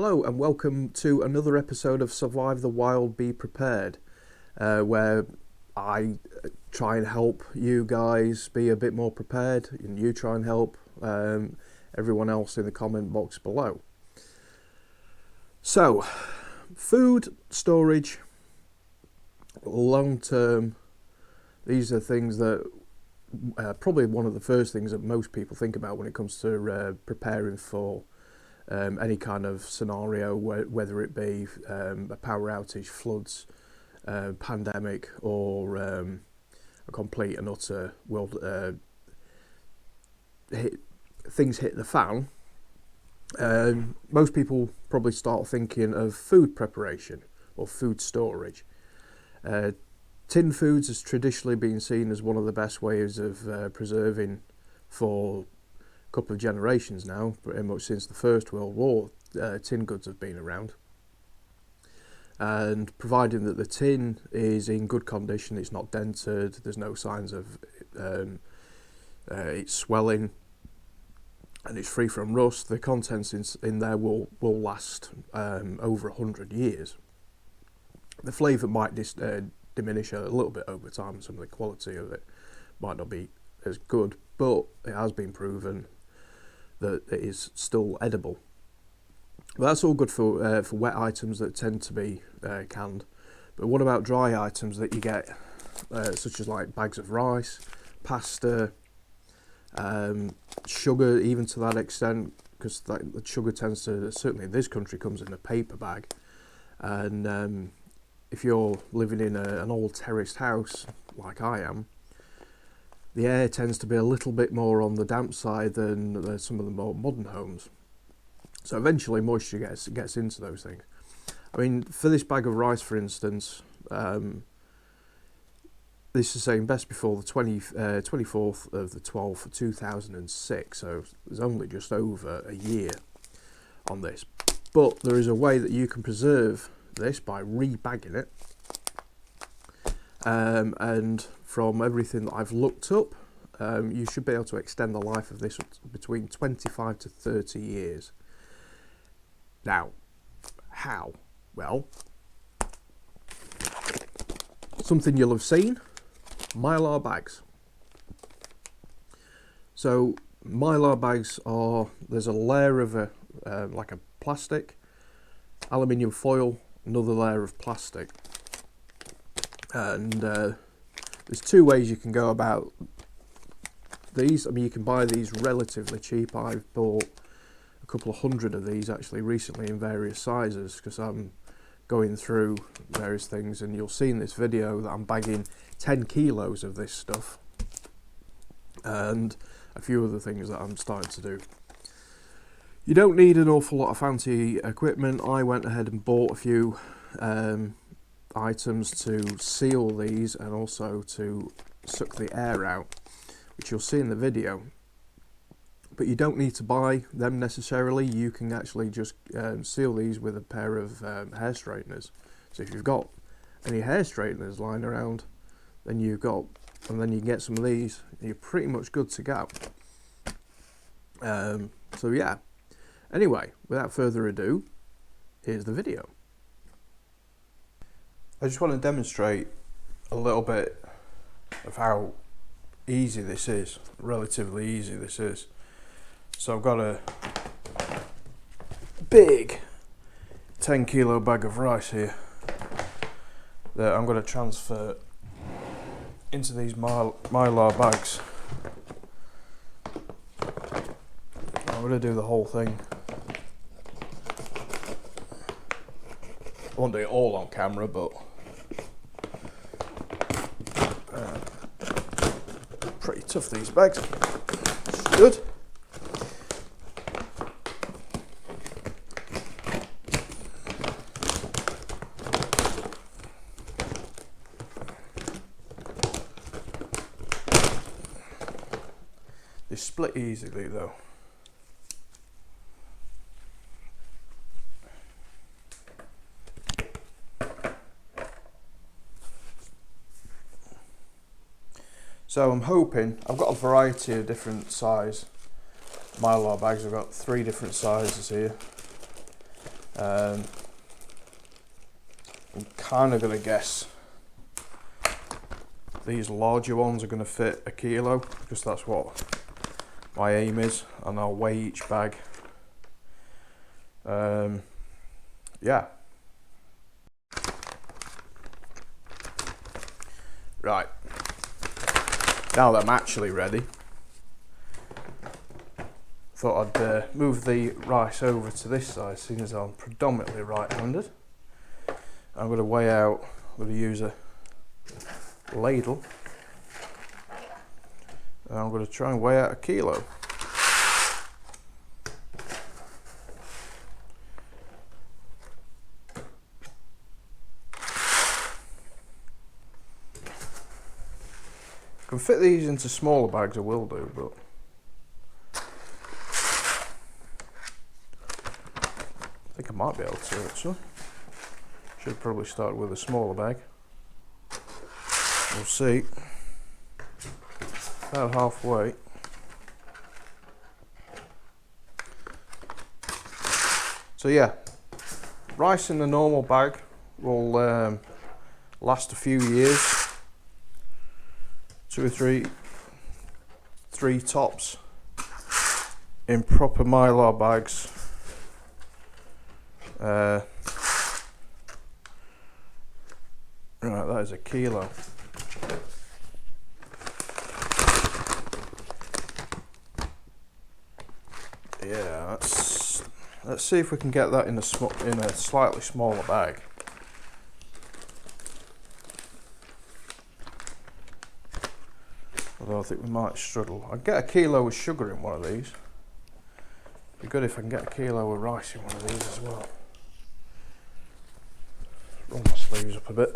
Hello and welcome to another episode of Survive the Wild, Be Prepared, where I try and help you guys be a bit more prepared and you try and help everyone else in the comment box below. So, food storage, long term, these are things that probably one of the first things that most people think about when it comes to preparing for any kind of scenario, whether it be a power outage, floods, pandemic, or a complete and utter world things hit the fan. Most people probably start thinking of food preparation or food storage. Tin foods has traditionally been seen as one of the best ways of preserving for couple of generations now, pretty much since the First World War. Tin goods have been around, and providing that the tin is in good condition, it's not dented, there's no signs of it's swelling, and it's free from rust, the contents in there will last over 100 years. The flavour might diminish a little bit over time, some of the quality of it might not be as good, but it has been proven that it is still edible. Well, that's all good for wet items that tend to be canned. But what about dry items that you get, such as like bags of rice, pasta, sugar, even to that extent, because the sugar tends to, certainly in this country, comes in a paper bag. And if you're living in an old terraced house, like I am, the air tends to be a little bit more on the damp side than some of the more modern homes. So eventually moisture gets into those things. I mean, for this bag of rice, for instance, this is saying best before the 24th of the 12th, 2006. So there's only just over a year on this. But there is a way that you can preserve this by rebagging it. And from everything that I've looked up, you should be able to extend the life of this between 25 to 30 years. Now, how? Well, something you'll have seen, mylar bags. So mylar bags there's a layer of like a plastic, aluminium foil, another layer of plastic. And there's two ways you can go about these. I mean, you can buy these relatively cheap. I've bought a couple of hundred of these actually recently in various sizes, because I'm going through various things, and you'll see in this video that I'm bagging 10 kilos of this stuff and a few other things that I'm starting to do. You don't need an awful lot of fancy equipment. I went ahead and bought a few items to seal these and also to suck the air out, which you'll see in the video. But you don't need to buy them necessarily. You can actually just seal these with a pair of hair straighteners. So if you've got any hair straighteners lying around, then you can get some of these, and you're pretty much good to go. So yeah. Anyway, without further ado, here's the video. I just want to demonstrate a little bit of how easy this is, relatively easy this is. So I've got a big 10 kilo bag of rice here that I'm going to transfer into these mylar bags. I'm going to do the whole thing. I won't do it all on camera, but pretty tough, these bags. It's good. They split easily though. So I'm hoping, I've got a variety of different size mylar bags. I've got 3 different sizes here. I'm kind of going to guess these larger ones are going to fit a kilo, because that's what my aim is, and I'll weigh each bag. Yeah. Right. Now that I'm actually ready, thought I'd move the rice over to this side, seeing as I'm predominantly right-handed. I'm going to weigh out, I'm going to use a ladle, and I'm going to try and weigh out a kilo. If I can fit these into smaller bags, I will do, but I think I might be able to actually. Should have probably started with a smaller bag. We'll see. About halfway. So yeah, rice in the normal bag will last a few years, 2 or 3 tops. In proper mylar bags, right, that is a kilo. Yeah, let's see if we can get that in a slightly smaller bag. Although I think we might struggle. I'd get a kilo of sugar in one of these. It'd be good if I can get a kilo of rice in one of these as well. Roll my sleeves up a bit.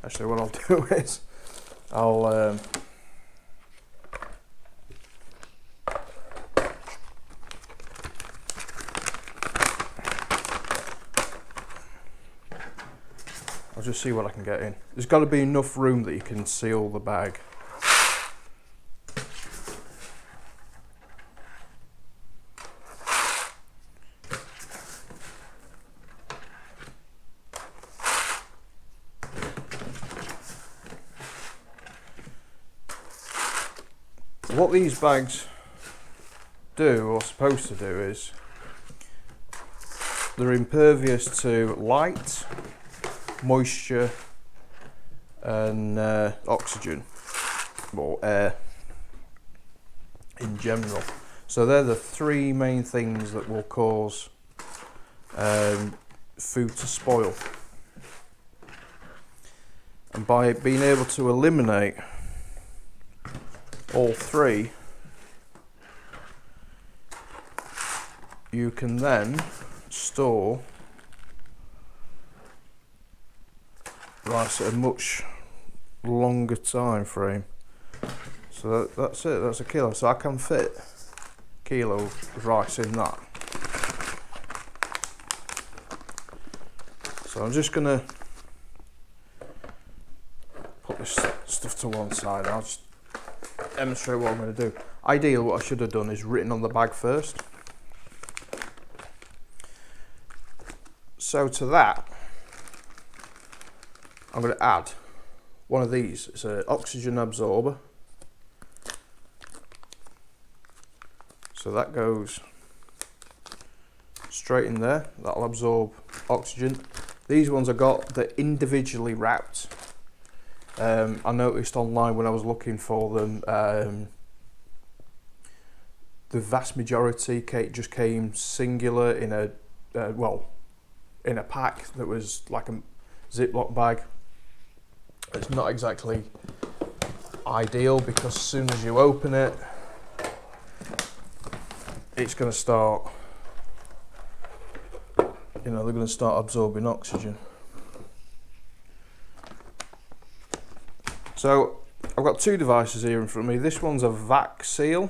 Actually, what I'll do is I'll just see what I can get in. There's got to be enough room that you can seal the bag. What these bags do, or supposed to do, is they're impervious to light, moisture and oxygen, or air in general. So they're the 3 main things that will cause food to spoil. And by being able to eliminate all 3, you can then store rice at a much longer time frame. So that's it, that's a kilo. So I can fit a kilo of rice in that. So I'm just gonna put this stuff to one side. I'll just demonstrate what I'm going to do. Ideally, what I should have done is written on the bag first. So to that, I'm going to add one of these. It's an oxygen absorber. So that goes straight in there. That'll absorb oxygen. These ones I got, they're individually wrapped. I noticed online when I was looking for them, the vast majority just came singular in a in a pack that was like a Ziploc bag. It's not exactly ideal, because as soon as you open it, it's going to start, they're going to start absorbing oxygen. So I've got 2 devices here in front of me. This one's a vac seal.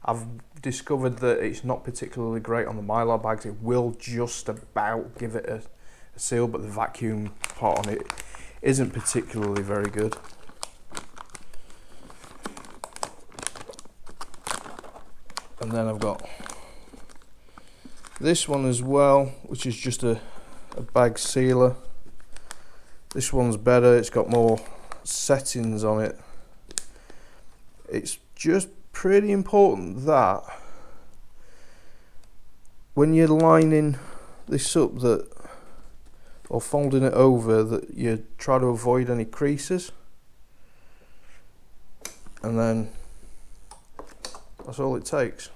I've discovered that it's not particularly great on the mylar bags. It will just about give it a seal, but the vacuum part on it isn't particularly very good. And then I've got this one as well, which is just a bag sealer. This one's better, it's got more settings on it. It's just pretty important that when you're lining this up, or folding it over, that you try to avoid any creases. And then that's all it takes.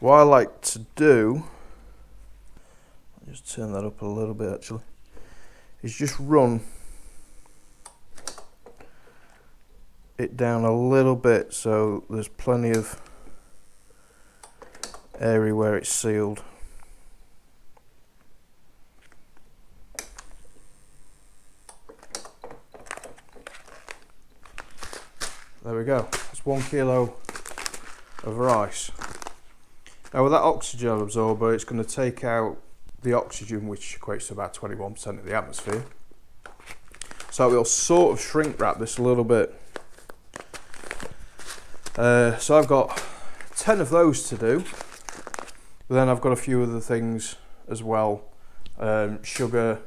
What I like to do, I'll just turn that up a little bit actually, is just run it down a little bit so there's plenty of area where it's sealed. There we go, it's 1 kilo of rice. Now with that oxygen absorber, it's going to take out the oxygen, which equates to about 21% of the atmosphere. So it'll sort of shrink wrap this a little bit. So I've got 10 of those to do. But then I've got a few other things as well. Sugar,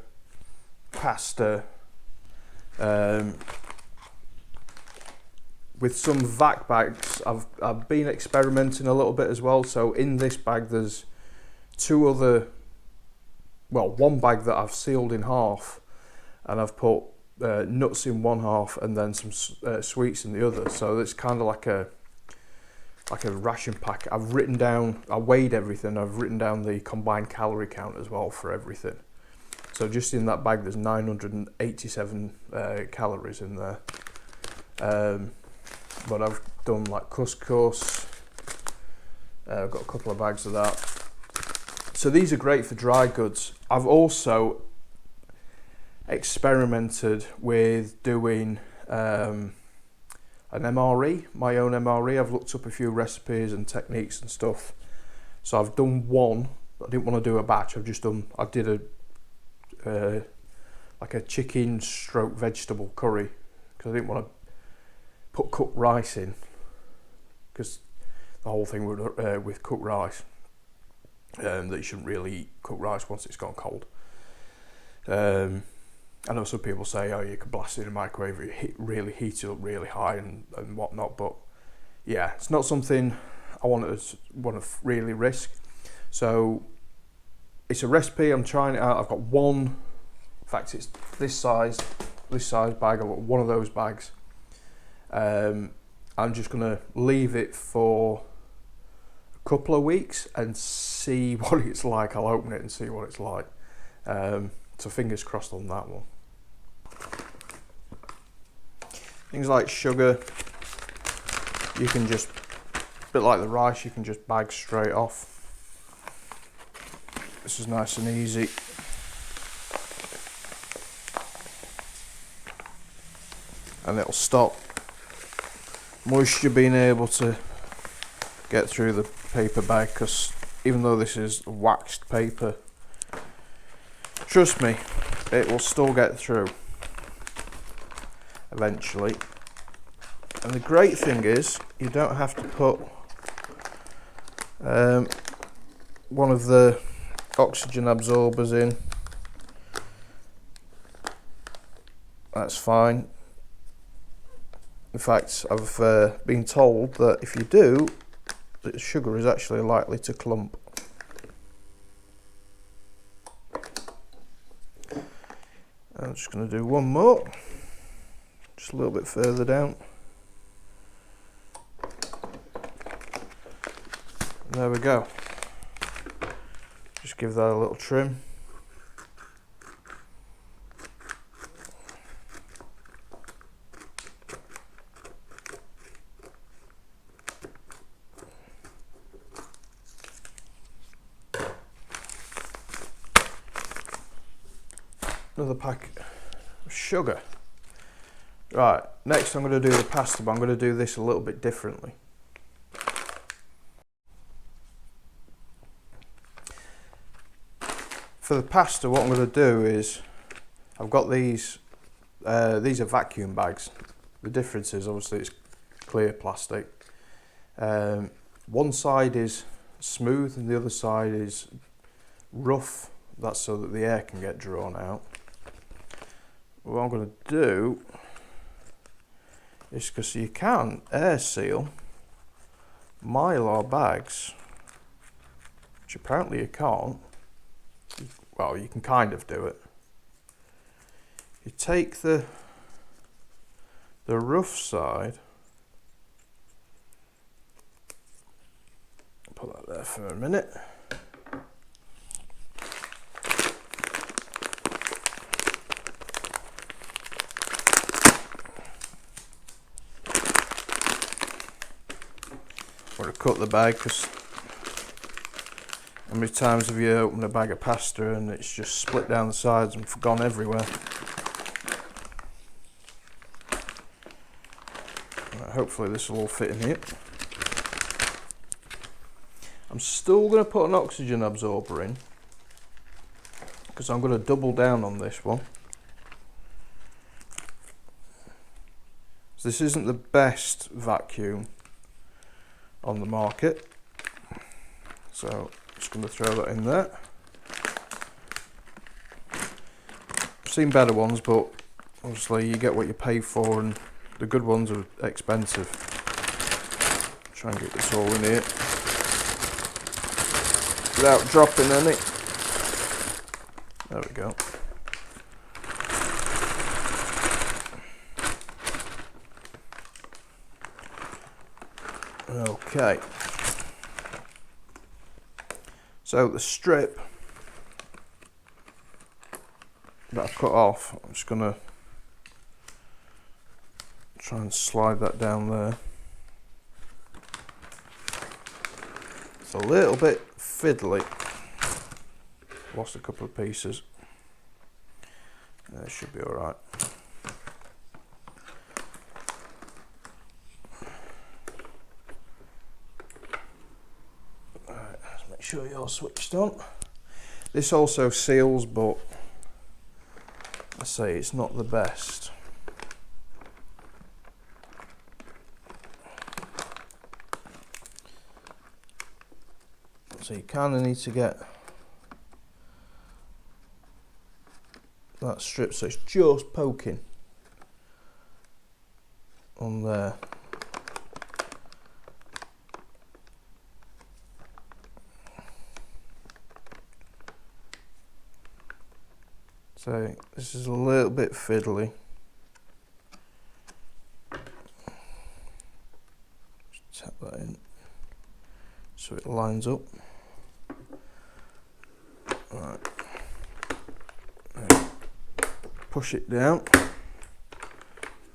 pasta, with some vac bags, I've been experimenting a little bit as well. So in this bag there's one bag that I've sealed in half, and I've put nuts in one half and then some sweets in the other. So it's kind of like a ration pack. I weighed everything. I've written down the combined calorie count as well for everything. So just in that bag there's 987 calories in there. But I've done like couscous. I've got a couple of bags of that. So these are great for dry goods. I've also experimented with doing an MRE, my own MRE. I've looked up a few recipes and techniques and stuff. So I've done one. I didn't want to do a batch. I did like a chicken stroke vegetable curry, because I didn't want to put cooked rice in, because the whole thing with cooked rice, that you shouldn't really eat cooked rice once it's gone cold. I know some people say, oh, you can blast it in a microwave, really heat it up really high and whatnot, but yeah, it's not something I want to really risk. So it's a recipe, I'm trying it out. I've got one, in fact it's this size bag. I've got one of those bags. I'm just going to leave it for a couple of weeks and see what it's like. I'll open it and see what it's like. So fingers crossed on that one. Things like sugar, you can just, a bit like the rice, you can just bag straight off. This is nice and easy. And it'll stop moisture being able to get through the paper bag, because even though this is waxed paper, trust me, it will still get through eventually. And the great thing is, you don't have to put one of the oxygen absorbers in. That's fine. In fact, I've been told that if you do, the sugar is actually likely to clump. I'm just going to do one more, just a little bit further down. And there we go. Just give that a little trim. Another pack of sugar. Right, next I'm going to do the pasta, but I'm going to do this a little bit differently. For the pasta, what I'm going to do is, I've got these are vacuum bags. The difference is obviously it's clear plastic. One side is smooth and the other side is rough. That's so that the air can get drawn out. What I'm going to do is, because you can air seal mylar bags, which apparently you can't. Well, you can kind of do it. You take the rough side, put that there for a minute. I'm going to cut the bag, because how many times have you opened a bag of pasta and it's just split down the sides and gone everywhere? Right, hopefully this will all fit in here. I'm still going to put an oxygen absorber in, because I'm going to double down on this one. So this isn't the best vacuum on the market, so I'm just going to throw that in there. I've seen better ones, but obviously you get what you pay for, and the good ones are expensive. Try and get this all in here without dropping any. There we go. Okay. So the strip that I've cut off, I'm just going to try and slide that down there. It's a little bit fiddly. Lost a couple of pieces. It should be alright. Alright, let's make sure you're switched on. This also seals, but I say it's not the best. So you kind of need to get that strip so it's just poking on there. So this is a little bit fiddly. Just tap that in so it lines up. Right. Push it down.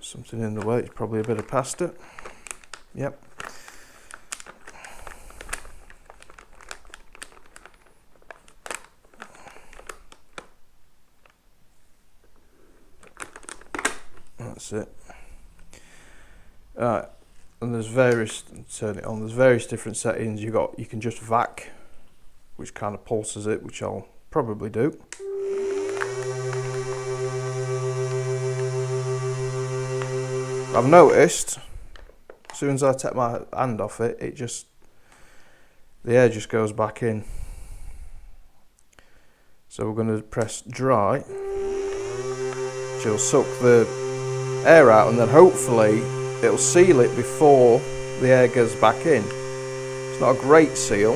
Something in the way, it's probably a bit of pasta. Yep. That's it. Alright, and there's various, turn it on, there's various different settings. You can just vac, which kind of pulses it, which I'll probably do. I've noticed, as soon as I take my hand off it, the air just goes back in. So we're going to press dry, which will suck the air out, and then hopefully it'll seal it before the air goes back in. It's not a great seal,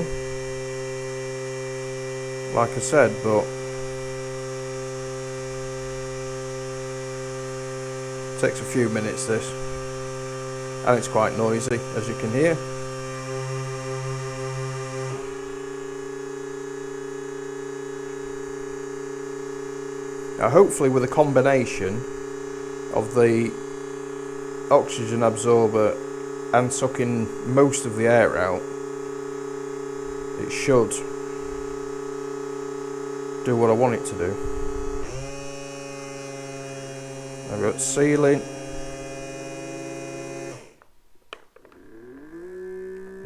like I said, but it takes a few minutes this, and it's quite noisy, as you can hear. Now hopefully with a combination of the oxygen absorber and sucking most of the air out, it should do what I want it to do. I've got sealing.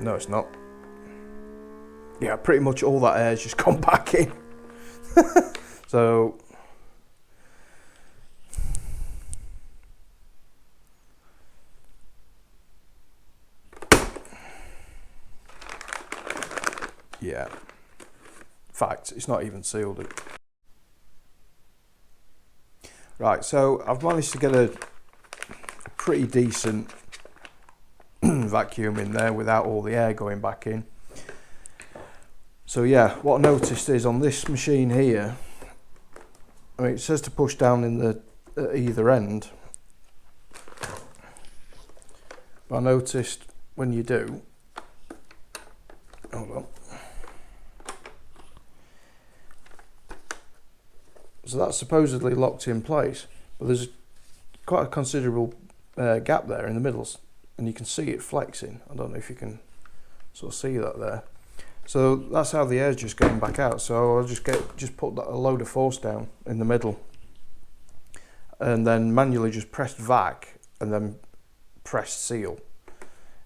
No, it's not. Yeah, pretty much all that air's just gone back in. So yet. In fact, it's not even sealed it. Right, so I've managed to get a pretty decent vacuum in there without all the air going back in. So yeah, what I noticed is on this machine here, I mean, it says to push down in the at either end, but I noticed when you do, hold on, so that's supposedly locked in place, but there's quite a considerable gap there in the middle, and you can see it flexing. I don't know if you can sort of see that there. So that's how the air's just going back out. So I'll just put a load of force down in the middle, and then manually just pressed vac and then pressed seal,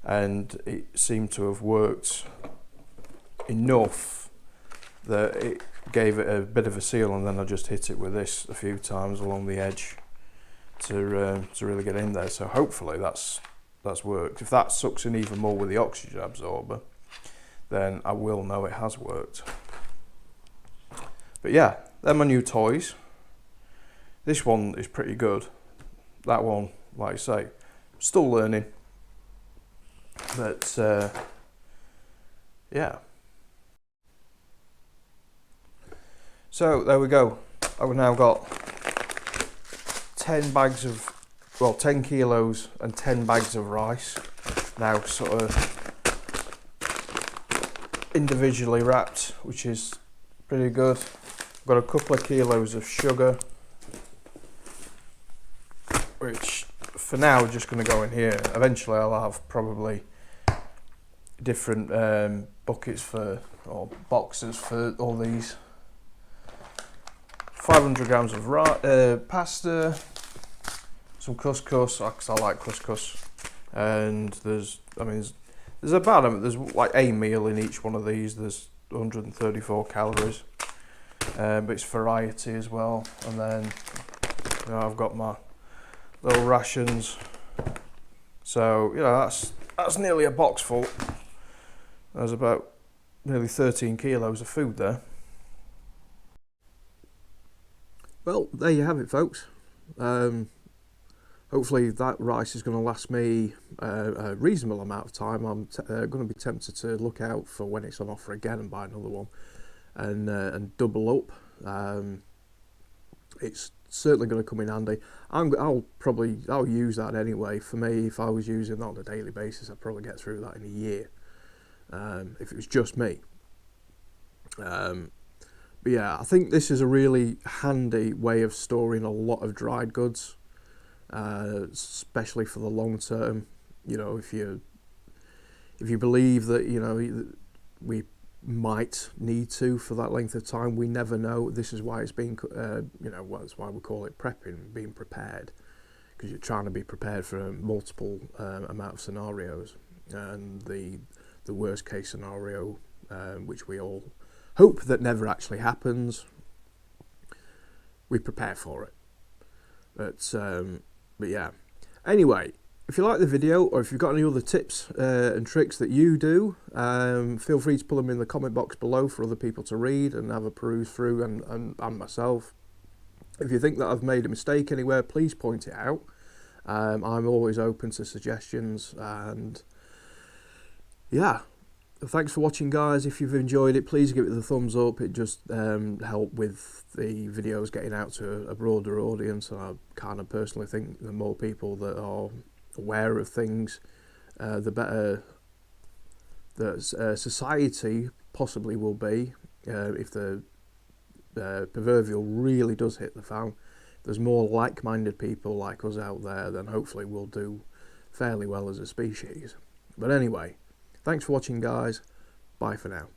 and it seemed to have worked enough that it gave it a bit of a seal, and then I just hit it with this a few times along the edge to really get in there. So hopefully that's worked. If that sucks in even more with the oxygen absorber, then I will know it has worked. But yeah, they're my new toys. This one is pretty good. That one, like I say, still learning. But yeah. So there we go. I've now got 10 bags of, well, 10 kilos and 10 bags of rice. Now sort of individually wrapped, which is pretty good. I've got a couple of kilos of sugar, which for now are just going to go in here. Eventually I'll have probably different buckets for, or boxes for all these. 500 grams of pasta, some couscous, because I like couscous, and there's about, there's like a meal in each one of these. There's 134 calories, but it's variety as well. And then I've got my little rations. So that's nearly a box full. There's about nearly 13 kilos of food there. Well, there you have it, folks. Hopefully that rice is going to last me a reasonable amount of time. I'm going to be tempted to look out for when it's on offer again and buy another one and double up. It's certainly going to come in handy. I'll use that anyway. For me, if I was using that on a daily basis, I'd probably get through that in a year, if it was just me. But yeah, I think this is a really handy way of storing a lot of dried goods, especially for the long term. If you believe that we might need to for that length of time, we never know. This is why it's being that's why we call it prepping, being prepared, because you're trying to be prepared for multiple amount of scenarios, and the worst case scenario, which we all hope that never actually happens, we prepare for it. But yeah, anyway, if you like the video, or if you've got any other tips and tricks that you do, feel free to put them in the comment box below for other people to read and have a peruse through, and myself. If you think that I've made a mistake anywhere, please point it out. I'm always open to suggestions, and yeah. Thanks for watching, guys. If you've enjoyed it, please give it the thumbs up. It just helps with the videos getting out to a broader audience, and I kind of personally think the more people that are aware of things, the better that society possibly will be. If the proverbial really does hit the fan, if there's more like-minded people like us out there, then hopefully we'll do fairly well as a species. But anyway, thanks for watching, guys. Bye for now.